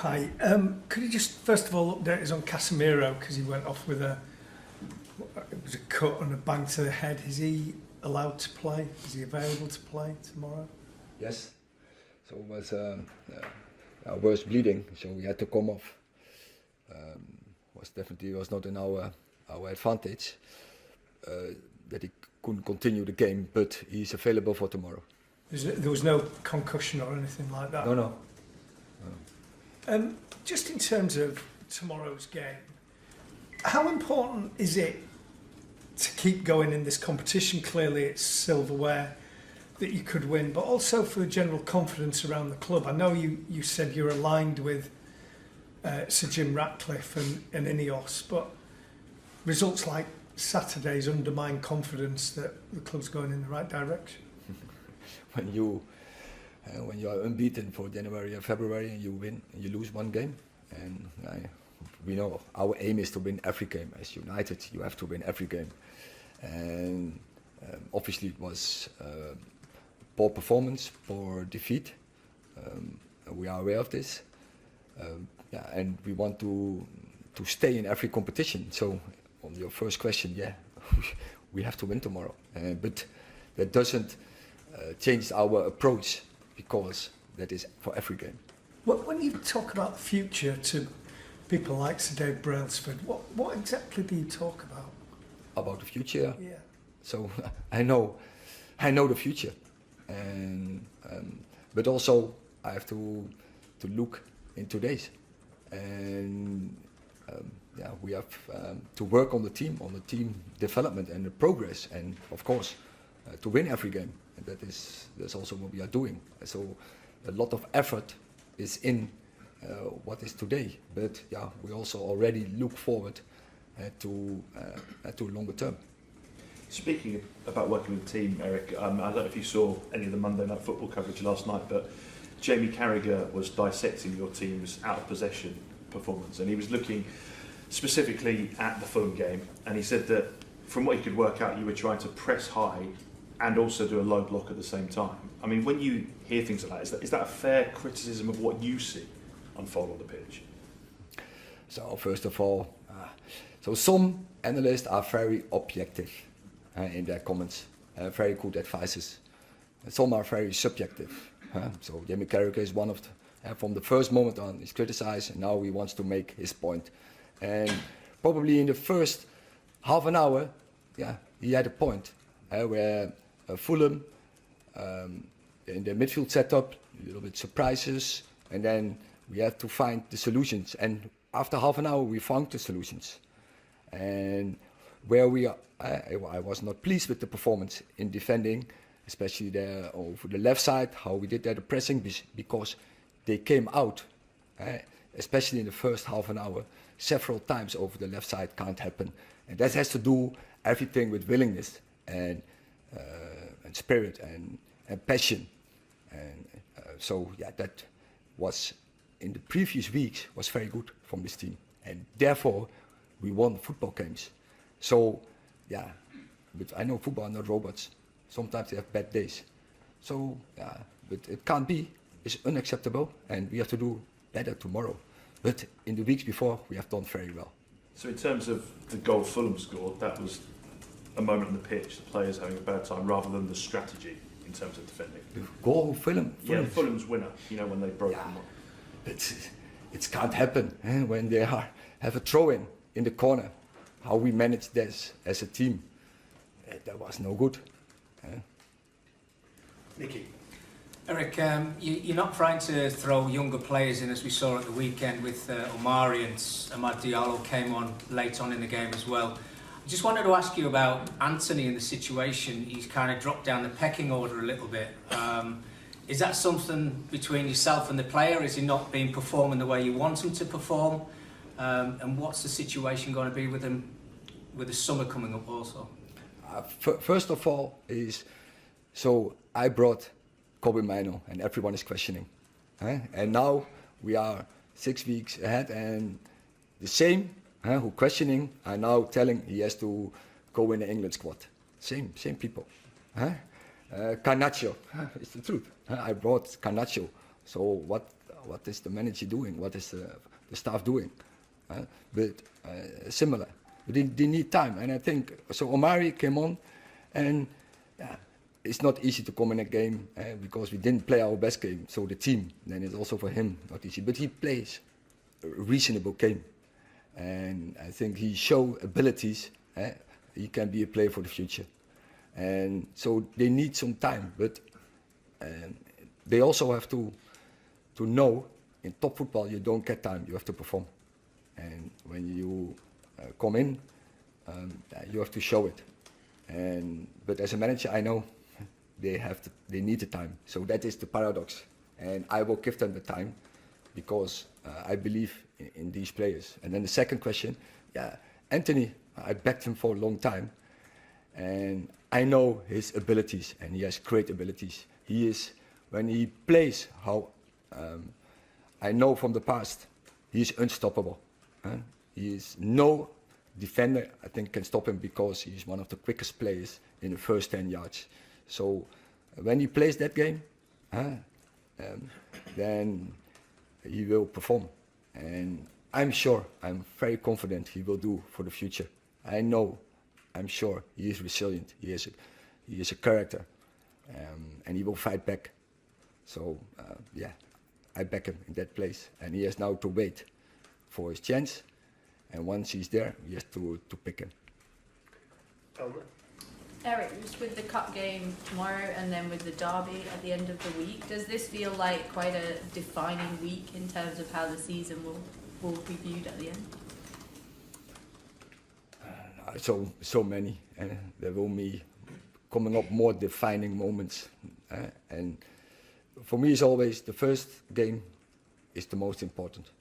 Hi. Could you just first of all update us on Casemiro, because he went off with it was a cut and a bang to the head. Is he allowed to play? Is he available to play tomorrow? Yes. So it was worse bleeding, so we had to come off. Was not in our advantage that he couldn't continue the game, but he's available for tomorrow. There was no concussion or anything like that? No. Just in terms of tomorrow's game, how important is it to keep going in this competition? Clearly it's silverware that you could win, but also for the general confidence around the club. I know you said you're aligned with Sir Jim Ratcliffe and Ineos, but results like Saturday's undermine confidence that the club's going in the right direction. When you are unbeaten for January and February and you win and you lose one game, and we know our aim is to win every game. As United, you have to win every game, and obviously it was poor performance, poor defeat. We are aware of this, and we want to stay in every competition. So on your first question, we have to win tomorrow, but that doesn't change our approach, because that is for every game. When you talk about the future to people like Sir Dave Brailsford, what exactly do you talk about? About the future? Yeah. So I know the future, and but also I have to look in today's, and we have to work on the team development and the progress, and of course to win every game. And that's also what we are doing. So a lot of effort is in what is today, but we also already look forward to longer term. Speaking about working with the team, Eric, I don't know if you saw any of the Monday Night Football coverage last night, but Jamie Carragher was dissecting your team's out of possession performance, and he was looking specifically at the Fulham game, and he said that from what he could work out, you were trying to press high and also do a low block at the same time. I mean, when you hear things like that, is that a fair criticism of what you see unfold on the pitch? So first of all, so some analysts are very objective in their comments, very good advices. And some are very subjective. So Jamie Carragher is one of them. From the first moment on, he's criticized, and now he wants to make his point. And probably in the first half an hour, he had a point where Fulham in the midfield setup, a little bit surprises, and then we had to find the solutions. And after half an hour, we found the solutions. And where we are, I was not pleased with the performance in defending, especially there over the left side, how we did the pressing, because they came out, especially in the first half an hour, several times over the left side. Can't happen. And that has to do everything with willingness and spirit and passion, and so that was in the previous weeks was very good from this team, and therefore we won football games. So but I know football are not robots. Sometimes they have bad days. So but it can't be. It's unacceptable, and we have to do better tomorrow. But in the weeks before, we have done very well. So in terms of the goal Fulham scored, that was a moment on the pitch, the players having a bad time, rather than the strategy in terms of defending. The goal Fulham? Yeah, Fulham's winner, when they broke them up. But it can't happen when they have a throw-in in the corner. How we managed this as a team, that was no good. Nicky. Eric, you're not trying to throw younger players in, as we saw at the weekend with Omari, and Amad Diallo came on late on in the game as well. I just wanted to ask you about Anthony and the situation. He's kind of dropped down the pecking order a little bit. Is that something between yourself and the player? Is he not performing the way you want him to perform? And what's the situation going to be with him with the summer coming up also? First of all, I brought Kobe Mino, and everyone is questioning. And now we are 6 weeks ahead, and the same who questioning are now telling he has to go in the England squad. Same people. Garnacho, it's the truth. I brought Garnacho. So what is the manager doing, what is the staff doing. But similar. They need time, and I think so. Omari came on, and it's not easy to come in a game because we didn't play our best game. So the team, then it's also for him not easy. But he plays a reasonable game, and I think he shows abilities. He can be a player for the future, and so they need some time. But they also have to know in top football you don't get time. You have to perform, and when you come in, you have to show it. But as a manager, I know they need the time. So that is the paradox, and I will give them the time because I believe in these players. And then the second question, Anthony, I backed him for a long time, and I know his abilities, and he has great abilities. He is, when he plays, how I know from the past, he is unstoppable. He is no defender, I think, can stop him because he is one of the quickest players in the first 10 yards. So when he plays that game, then he will perform. And I'm very confident he will do for the future. I'm sure he is resilient. He is a character, and he will fight back. So I back him in that place, and he has now to wait for his chance. And once he's there, he has to pick him. Eric, just with the cup game tomorrow and then with the derby at the end of the week, does this feel like quite a defining week in terms of how the season will be viewed at the end? So many, and there will be coming up more defining moments. And for me, it's always the first game is the most important.